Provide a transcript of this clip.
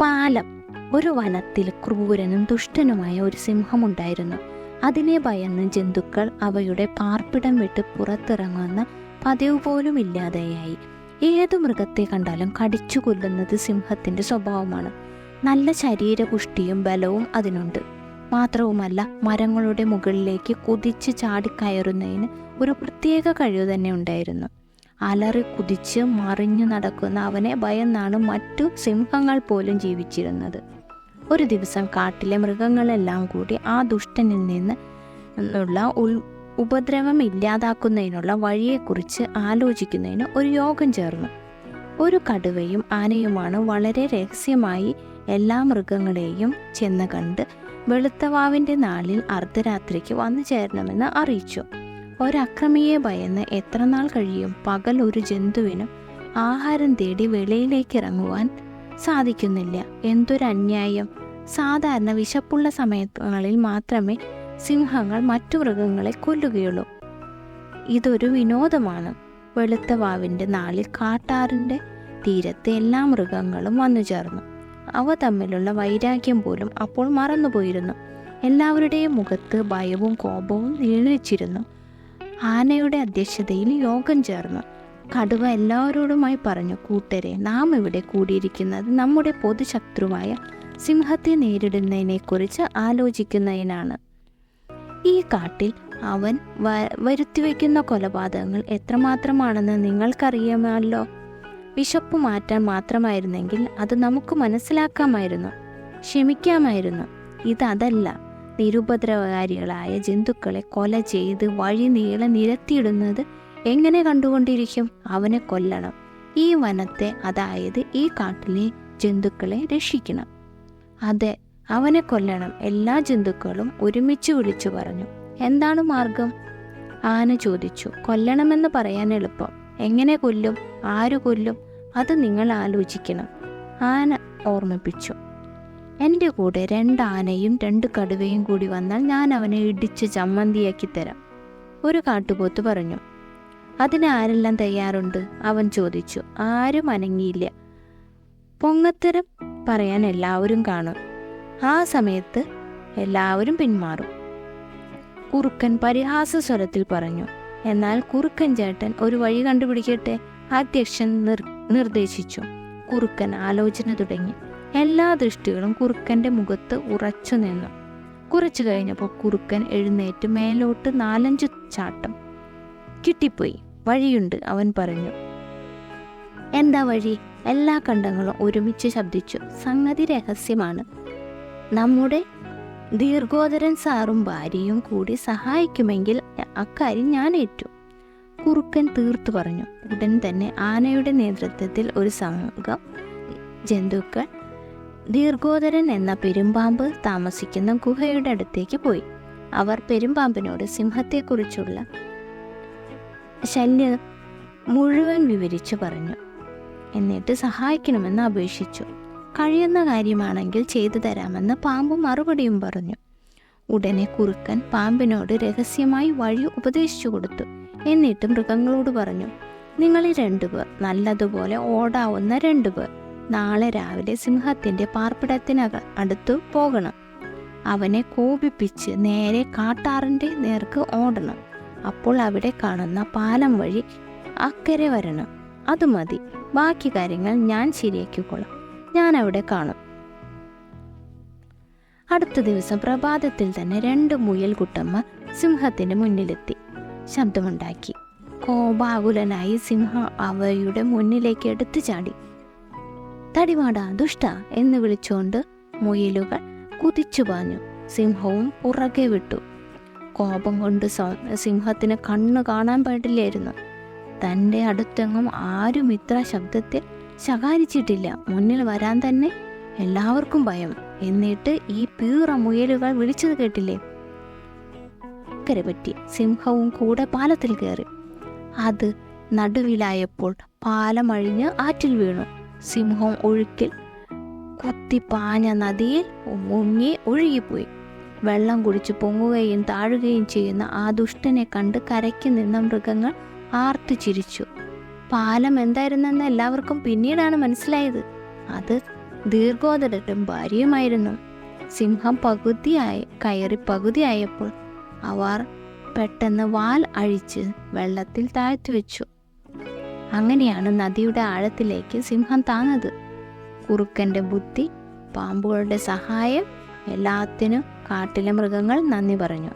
പാലം. ഒരു വനത്തിൽ ക്രൂരനും ദുഷ്ടനുമായ ഒരു സിംഹമുണ്ടായിരുന്നു. അതിനെ ഭയന്ന് ജന്തുക്കൾ അവയുടെ പാർപ്പിടം വിട്ട് പുറത്തിറങ്ങുന്ന പതിവ് പോലും ഇല്ലാതെയായി. ഏതു മൃഗത്തെ കണ്ടാലും കടിച്ചു കൊല്ലുന്നത് സിംഹത്തിന്റെ സ്വഭാവമാണ്. നല്ല ശരീരപുഷ്ടിയും ബലവും അതിനുണ്ട്. മാത്രവുമല്ല, മരങ്ങളുടെ മുകളിലേക്ക് കുതിച്ച് ചാടിക്കയറുന്നതിന് ഒരു പ്രത്യേക കഴിവ് തന്നെ ഉണ്ടായിരുന്നു. അലറി കുതിച്ച് മറിഞ്ഞു നടക്കുന്ന അവനെ ഭയന്നാണ് മറ്റു സിംഹങ്ങൾ പോലും ജീവിച്ചിരുന്നത്. ഒരു ദിവസം കാട്ടിലെ മൃഗങ്ങളെല്ലാം കൂടി ആ ദുഷ്ടനിൽ നിന്നുള്ള ഉപദ്രവം ഇല്ലാതാക്കുന്നതിനുള്ള വഴിയെക്കുറിച്ച് ആലോചിക്കുന്നതിന് ഒരു യോഗം ചേർന്നു. ഒരു കടുവയും ആനയുമാണ് വളരെ രഹസ്യമായി എല്ലാ മൃഗങ്ങളെയും ചെന്ന് കണ്ട് വെളുത്തവാവിൻ്റെ നാളിൽ അർദ്ധരാത്രിക്ക് വന്നു ചേരണമെന്ന് അറിയിച്ചു. ഒരക്രമിയെ ഭയന്ന് എത്ര നാൾ കഴിയും? പകൽ ഒരു ജന്തുവിനും ആഹാരം തേടി വെളിയിലേക്ക് ഇറങ്ങുവാൻ സാധിക്കുന്നില്ല. എന്തൊരന്യായം! സാധാരണ വിശപ്പുള്ള സമയങ്ങളിൽ മാത്രമേ സിംഹങ്ങൾ മറ്റു മൃഗങ്ങളെ കൊല്ലുകയുള്ളൂ. ഇതൊരു വിനോദമാണ്. വെളുത്തവാവിൻ്റെ നാളിൽ കാട്ടാറിൻ്റെ തീരത്ത് എല്ലാ മൃഗങ്ങളും വന്നു ചേർന്നു. അവ തമ്മിലുള്ള വൈരാഗ്യം പോലും അപ്പോൾ മറന്നുപോയിരുന്നു. എല്ലാവരുടെയും മുഖത്ത് ഭയവും കോപവും നിഴലിച്ചിരുന്നു. ആനയുടെ അധ്യക്ഷതയിൽ യോഗം ചേർന്നു. കടുവ എല്ലാവരോടുമായി പറഞ്ഞു, കൂട്ടരെ, നാം ഇവിടെ കൂടിയിരിക്കുന്നത് നമ്മുടെ പൊതുശത്രുവായ സിംഹത്തെ നേരിടുന്നതിനെക്കുറിച്ച് ആലോചിക്കുന്നതിനാണ്. ഈ കാട്ടിൽ അവൻ വരുത്തിവെക്കുന്ന കൊലപാതകങ്ങൾ എത്രമാത്രമാണെന്ന് നിങ്ങൾക്കറിയാമല്ലോ. വിശപ്പ് മാറ്റാൻ മാത്രമായിരുന്നെങ്കിൽ അത് നമുക്ക് മനസ്സിലാക്കാമായിരുന്നു, ക്ഷമിക്കാമായിരുന്നു. ഇതല്ല. നിരുപദ്രവകാരികളായ ജന്തുക്കളെ കൊല ചെയ്ത് വഴി നീളെ നിരത്തിയിടുന്നത് എങ്ങനെ കണ്ടുകൊണ്ടിരിക്കും? അവനെ കൊല്ലണം. ഈ വനത്തെ, അതായത് ഈ കാട്ടിലെ ജന്തുക്കളെ രക്ഷിക്കണം. അതെ, അവനെ കൊല്ലണം. എല്ലാ ജന്തുക്കളും ഒരുമിച്ച് വിളിച്ചു പറഞ്ഞു. എന്താണ് മാർഗം? ആന ചോദിച്ചു. കൊല്ലണമെന്ന് പറയാൻ എളുപ്പം. എങ്ങനെ കൊല്ലും? ആര് കൊല്ലും? അത് നിങ്ങൾ ആലോചിക്കണം. ആന ഓർമ്മിപ്പിച്ചു. എൻ്റെ കൂടെ 2 ആനയും 2 കടുവയും കൂടി വന്നാൽ ഞാൻ അവനെ ഇടിച്ച് ചമ്മന്തിയാക്കി തരാം, ഒരു കാട്ടുപോത്ത് പറഞ്ഞു. അതിന് ആരെല്ലാം തയ്യാറുണ്ട്? അവൻ ചോദിച്ചു. ആരും അനങ്ങിയില്ല. പൊങ്ങത്തരം പറയാൻ എല്ലാവരും കാണും. ആ സമയത്ത് എല്ലാവരും പിന്മാറും. കുറുക്കൻ പരിഹാസ സ്വരത്തിൽ പറഞ്ഞു. എന്നാൽ കുറുക്കൻ ചേട്ടൻ ഒരു വഴി കണ്ടുപിടിക്കട്ടെ, അധ്യക്ഷൻ നിർദ്ദേശിച്ചു. കുറുക്കൻ ആലോചന തുടങ്ങി. എല്ലാ ദൃഷ്ടികളും കുറുക്കൻ്റെ മുഖത്ത് ഉറച്ചു നിന്നു. കുറച്ചു കഴിഞ്ഞപ്പോൾ കുറുക്കൻ എഴുന്നേറ്റ് മേലോട്ട് 4-5 ചാട്ടം. കിട്ടിപ്പോയി, വഴിയുണ്ട്, അവൻ പറഞ്ഞു. എന്താ വഴി? എല്ലാ കണ്ടങ്ങളും ഒരുമിച്ച് ശബ്ദിച്ചു. സംഗതി രഹസ്യമാണ്. നമ്മുടെ ദീർഘോദരൻ സാറും ഭാര്യയും കൂടി സഹായിക്കുമെങ്കിൽ അക്കാര്യം ഞാൻ ഏറ്റു, കുറുക്കൻ തീർത്തു പറഞ്ഞു. ഉടൻ തന്നെ ആനയുടെ നേതൃത്വത്തിൽ ഒരു സംഘം ജന്തുക്കൾ ദീർഘോദരൻ എന്ന പെരുമ്പാമ്പ് താമസിക്കുന്ന ഗുഹയുടെ അടുത്തേക്ക് പോയി. അവർ പെരുമ്പാമ്പിനോട് സിംഹത്തെക്കുറിച്ചുള്ള ശല്യം മുഴുവൻ വിവരിച്ചു പറഞ്ഞു. എന്നിട്ട് സഹായിക്കണമെന്ന് അപേക്ഷിച്ചു. കഴിയുന്ന കാര്യമാണെങ്കിൽ ചെയ്തു തരാമെന്ന് പാമ്പ് മറുപടിയും പറഞ്ഞു. ഉടനെ കുറുക്കൻ പാമ്പിനോട് രഹസ്യമായി വഴി ഉപദേശിച്ചു കൊടുത്തു. എന്നിട്ട് മൃഗങ്ങളോട് പറഞ്ഞു, നിങ്ങളിൽ 2 പേർ, നല്ലതുപോലെ ഓടാവുന്ന 2 പേർ, നാളെ രാവിലെ സിംഹത്തിൻ്റെ പാർപ്പിടത്തിനടുത്ത് പോകണം. അവനെ കോപിപ്പിച്ച് നേരെ കാട്ടാറിൻ്റെ നേർക്ക് ഓടണം. അപ്പോൾ അവിടെ കാണുന്ന പാലം വഴി അക്കരെ വരണം. അത് മതി. ബാക്കി കാര്യങ്ങൾ ഞാൻ ശരിയാക്കിക്കൊള്ളാം. ഞാൻ അവിടെ കാണും. അടുത്ത ദിവസം പ്രഭാതത്തിൽ തന്നെ 2 മുയൽ കുട്ടന്മാർ സിംഹത്തിന്റെ മുന്നിലെത്തി ശബ്ദമുണ്ടാക്കി. കോപാകുലനായി സിംഹം അവയുടെ മുന്നിലേക്ക് എടുത്തു ചാടി. തടിമാടാ, ദുഷ്ട എന്ന് വിളിച്ചുകൊണ്ട് മുയലുകൾ കുതിച്ചു പാഞ്ഞു. സിംഹവും പുറകെ വിട്ടു. കോപം കൊണ്ട് സിംഹത്തിന് കണ്ണു കാണാൻ പാടില്ലായിരുന്നു. തൻ്റെ അടുത്തെങ്ങും ആരും ഇത്ര ശബ്ദത്തിൽ ശകാരിച്ചിട്ടില്ല. മുന്നിൽ വരാൻ തന്നെ എല്ലാവർക്കും ഭയം. എന്നിട്ട് ഈ പീറ മുയലുകൾ വിളിച്ചത് കേട്ടില്ലേ? കര പറ്റി. സിംഹവും കൂടെ പാലത്തിൽ കയറി. അത് നടുവിലായപ്പോൾ പാലം അഴിഞ്ഞ് ആറ്റിൽ വീണു. സിംഹം ഒഴുക്കിൽ കുത്തിപ്പാഞ്ഞ നദിയിൽ മുങ്ങി ഒഴുകിപ്പോയി. വെള്ളം കുടിച്ച് പൊങ്ങുകയും താഴുകയും ചെയ്യുന്ന ആ ദുഷ്ടനെ കണ്ട് കരയ്ക്ക് നിന്ന മൃഗങ്ങൾ ആർത്തു ചിരിച്ചു. പാലം എന്തായിരുന്നെന്ന് എല്ലാവർക്കും പിന്നീടാണ് മനസ്സിലായത്. അത് ദീർഘോദരനും ഭാര്യയുമായിരുന്നു. സിംഹം പകുതിയായപ്പോൾ അവർ പെട്ടെന്ന് വാൽ അഴിച്ച് വെള്ളത്തിൽ താഴ്ത്തി വെച്ചു. അങ്ങനെയാണ് നദിയുടെ ആഴത്തിലേക്ക് സിംഹം താന്നത്. കുറുക്കൻ്റെ ബുദ്ധി, പാമ്പുകളുടെ സഹായം, എല്ലാത്തിനും കാട്ടിലെ മൃഗങ്ങൾ നന്ദി പറഞ്ഞു.